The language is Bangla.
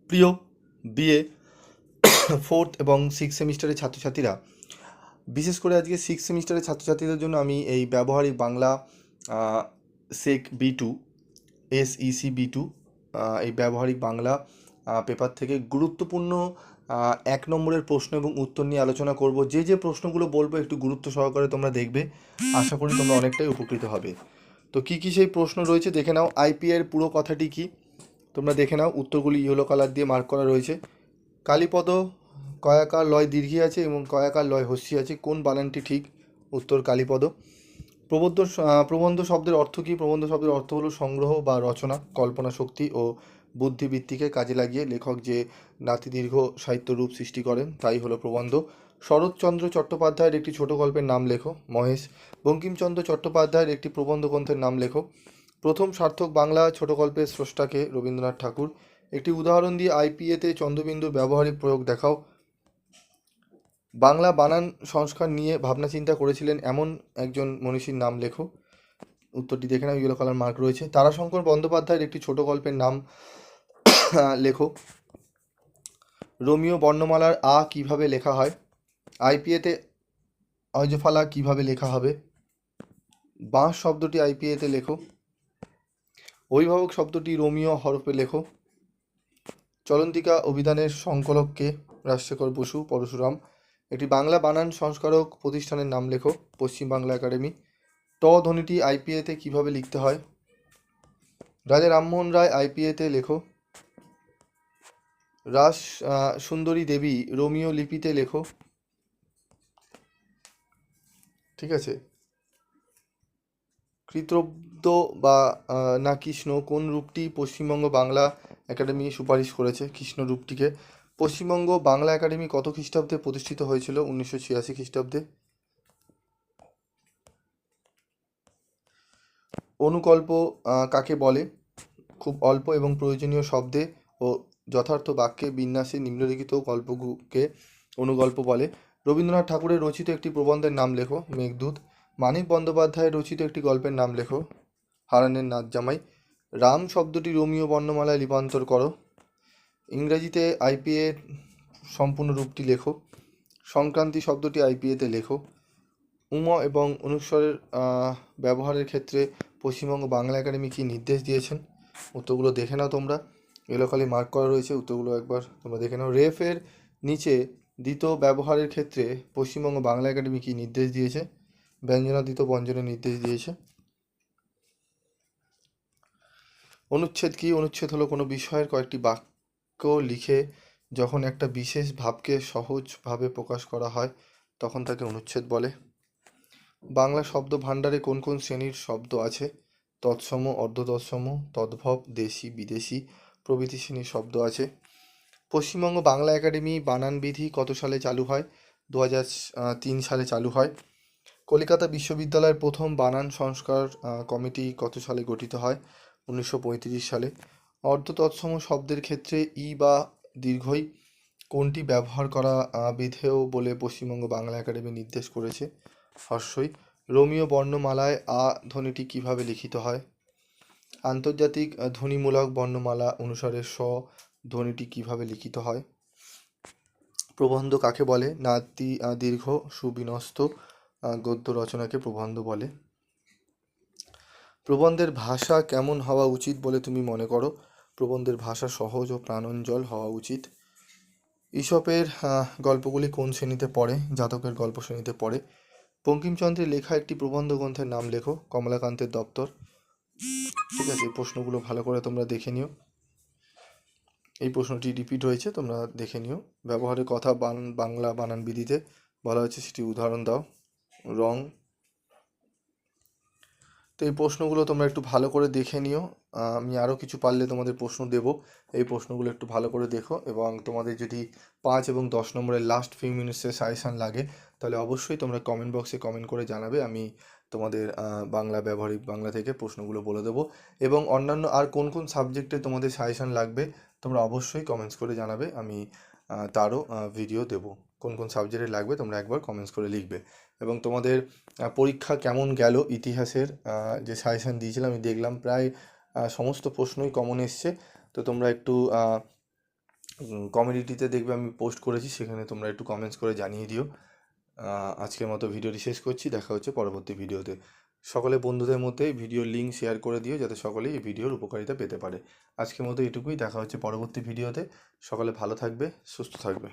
প্রিয় বিএ ফোর্থ এবং সিক্স সেমিস্টারের ছাত্রছাত্রীরা, বিশেষ করে আজকে সিক্স সেমিস্টারের ছাত্রছাত্রীদের জন্য আমি এই ব্যবহারিক বাংলা সেক B2 SEC B2 এই ব্যবহারিক বাংলা পেপার থেকে গুরুত্বপূর্ণ 1 নম্বরের প্রশ্ন এবং উত্তর নিয়ে আলোচনা করব। যে যে প্রশ্নগুলো বলবো একটু গুরুত্ব সহকারে তোমরা দেখবে, আশা করি তোমরা অনেকটাই উপকৃত হবে। তো কী কী সেই প্রশ্ন রয়েছে দেখে নাও। আইপিএর পুরো কথাটি কি তোমরা দেখে নাও। উত্তরগুলি ইয়েলো কালার দিয়ে মার্ক করা রয়েছে। কালীপদ কয়াকার লয় দীর্ঘী আছে এবং কয়াকার লয় হস্যি আছে, কোন বানানটি ঠিক? উত্তর কালীপদ। প্রবন্ধ শব্দের অর্থ কী? প্রবন্ধ শব্দের অর্থ হলো সংগ্রহ বা রচনা, কল্পনা শক্তি ও বুদ্ধিবৃত্তিকে কাজে লাগিয়ে লেখক যে নাতিদীর্ঘ সাহিত্য রূপ সৃষ্টি করেন তাই হলো প্রবন্ধ। শরৎচন্দ্র চট্টোপাধ্যায়ের একটি ছোট গল্পের নাম লেখো। মহেশ। বঙ্কিমচন্দ্র চট্টোপাধ্যায়ের একটি প্রবন্ধ গ্রন্থের নাম লেখো। প্রথম সার্থক বাংলা ছোট গল্পের স্রষ্টাকে? রবীন্দ্রনাথ ঠাকুর। একটি উদাহরণ দিয়ে আইপিএতে চন্দ্রবিন্দুর ব্যবহারিক প্রয়োগ দেখাও। বাংলা বানান সংস্কার নিয়ে ভাবনা চিন্তা করেছিলেন এমন একজন মনীষীর নাম লেখো। উত্তরটি দেখে নাও, ইয়েলো কালার মার্ক রয়েছে। তারাশঙ্কর বন্দ্যোপাধ্যায়ের একটি ছোট গল্পের নাম লেখো। রোমিও বর্ণমালার আ কিভাবে লেখা হয়? আইপিএতে অজফালা কিভাবে লেখা হবে? বাঁশ শব্দটি আইপিএতে লেখো। অভিভাবক শব্দটি রোমিও হরফে লেখো। চলন্তিকা অভিধানের সংকলককে? রাজশেখর বসু, পরশুরাম। একটি বাংলা বানান সংস্কারক প্রতিষ্ঠানের নাম লেখো। পশ্চিম বাংলা একাডেমি। ট ধ্বনিটি আইপিএতে কিভাবে লিখতে হয়? রাজা রামমোহন রায় আইপিএতে লেখো। রাস সুন্দরী দেবী রোমিও লিপিতে লেখো। ঠিক আছে। কৃতব্দ বা না কৃষ্ণ কোন রূপটি পশ্চিমবঙ্গ বাংলা একাডেমি সুপারিশ করেছে? কৃষ্ণ রূপটিকে। পশ্চিমবঙ্গ বাংলা একাডেমি কত খ্রিস্টাব্দে প্রতিষ্ঠিত হয়েছিল? 1986 খ্রিস্টাব্দে। অনুকল্প কাকে বলে? খুব অল্প এবং প্রয়োজনীয় শব্দে ও যথার্থ বাক্যে বিন্যাসে নিম্নলিখিত গল্পকে অনুগল্প বলে। রবীন্দ্রনাথ ঠাকুরের রচিত একটি প্রবন্ধের নাম লেখো। মেঘদূত। মানিক বন্দ্যোপাধ্যায়ের রচিত একটি গল্পের নাম লেখো। হারানের নাচ জামাই। রাম শব্দটি রোমিও বর্ণমালায় লিপান্তর করো। ইংরেজিতে আইপিএ সম্পূর্ণ রূপটি লেখো। সংক্রান্তি শব্দটি আইপিএতে লেখো। উম এবং অনুস্বরের ব্যবহারের ক্ষেত্রে পশ্চিমবঙ্গ বাংলা একাডেমি কী নির্দেশ দিয়েছেন? উত্তরগুলো দেখে নাও তোমরা, এগুলো খালি মার্ক করা রয়েছে, উত্তরগুলো একবার তোমরা দেখে নাও। রেফের নিচে দ্বিত ব্যবহারের ক্ষেত্রে পশ্চিমবঙ্গ বাংলা একাডেমি কী নির্দেশ দিয়েছে? ব্যঞ্জনাতীত ব্যঞ্জনের নির্দেশ দিয়েছে। অনুচ্ছেদ কি? অনুচ্ছেদ হলো কোনো বিষয়ের কয়েকটি বাক্য লিখে যখন একটা বিশেষ ভাবকে সহজভাবে প্রকাশ করা হয় তখন তাকে অনুচ্ছেদ বলে। বাংলা শব্দ ভাণ্ডারে কোন কোন শ্রেণীর শব্দ আছে? তৎসম, অর্ধতৎসম, তদ্ভব, দেশি, বিদেশি প্রভৃতি শ্রেণীর শব্দ আছে। পশ্চিমবঙ্গ বাংলা একাডেমি বানান বিধি কত সালে চালু হয়? 2003 সালে চালু হয়। কলকাতা বিশ্ববিদ্যালয়ের প্রথম বানান সংস্কার কমিটি কত সালে গঠিত হয়? 1935 সালে। অর্ধতৎসম শব্দের ক্ষেত্রে ই বা দীর্ঘই কোনটি ব্যবহার করা বিধেয় বলে পশ্চিমবঙ্গ বাংলা একাডেমি নির্দেশ করেছে? হর্ষই। রোমিও বর্ণমালায় আ ধ্বনিটি কিভাবে লিখিত হয়? আন্তর্জাতিক ধ্বনিমূলক বর্ণমালা অনুসারে স ধ্বনিটি কিভাবে লিখিত হয়? প্রবন্ধ কাকে বলে? নাতি দীর্ঘ সুবিন্যস্ত গদ্য রচনাকে প্রবন্ধ বলে। প্রবন্ধের ভাষা কেমন হওয়া উচিত বলে তুমি মনে করো? প্রবন্ধের ভাষা সহজ ও প্রাণঞ্জল হওয়া উচিত। ঈশপের গল্পগুলি কোন শ্রেণীতে পড়ে? জাতকের গল্প শ্রেণীতে পড়ে। বঙ্কিমচন্দ্রের লেখা একটি প্রবন্ধ গ্রন্থের নাম লেখো। কমলাকান্তের দপ্তর। ঠিক আছে, এই প্রশ্নগুলো ভালো করে তোমরা দেখে নিও। এই প্রশ্নটি রিপিট হয়েছে, তোমরা দেখে নিও। ব্যবহারের কথা বাংলা বানান বিধিতে বলা হয়েছে, সেটি উদাহরণ দাও। রং। তো এই প্রশ্নগুলো তোমরা একটু ভালো করে দেখে নিও। আমি আরও কিছু পারলে তোমাদের প্রশ্ন দেব, এই প্রশ্নগুলো একটু ভালো করে দেখো। এবং তোমাদের যদি 5 এবং 10 নম্বরের লাস্ট ফিউ মিনিটসের সাজেশান লাগে তাহলে অবশ্যই তোমরা কমেন্ট বক্সে কমেন্ট করে জানাবে, আমি তোমাদের বাংলা ব্যবহারিক বাংলা থেকে প্রশ্নগুলো বলে দেবো। এবং অন্যান্য আর কোন কোন সাবজেক্টে তোমাদের সাজেশান লাগবে তোমরা অবশ্যই কমেন্টস করে জানাবে, আমি তারও ভিডিও দেবো। কোন কোন সাবজেক্টে লাগবে তোমরা একবার কমেন্টস করে লিখবে। এবং তোমাদের পরীক্ষা কেমন গেল ইতিহাসের যে সাজেশান দিয়েছিলাম আমি দেখলাম প্রায় সমস্ত প্রশ্নই কমন এসছে। তো তোমরা একটু কমিউনিটিতে দেখবে আমি পোস্ট করেছি, সেখানে তোমরা একটু কমেন্টস করে জানিয়ে দিও। আজকের মতো ভিডিওটি শেষ করছি, দেখা হচ্ছে পরবর্তী ভিডিওতে। সকলে বন্ধুদের মধ্যে ভিডিওর লিঙ্ক শেয়ার করে দিও, যাতে সকলেই এই ভিডিওর উপকারিতা পেতে পারে। আজকের মতো এটুকুই, দেখা হচ্ছে পরবর্তী ভিডিওতে। সকলে ভালো থাকবে, সুস্থ থাকবে।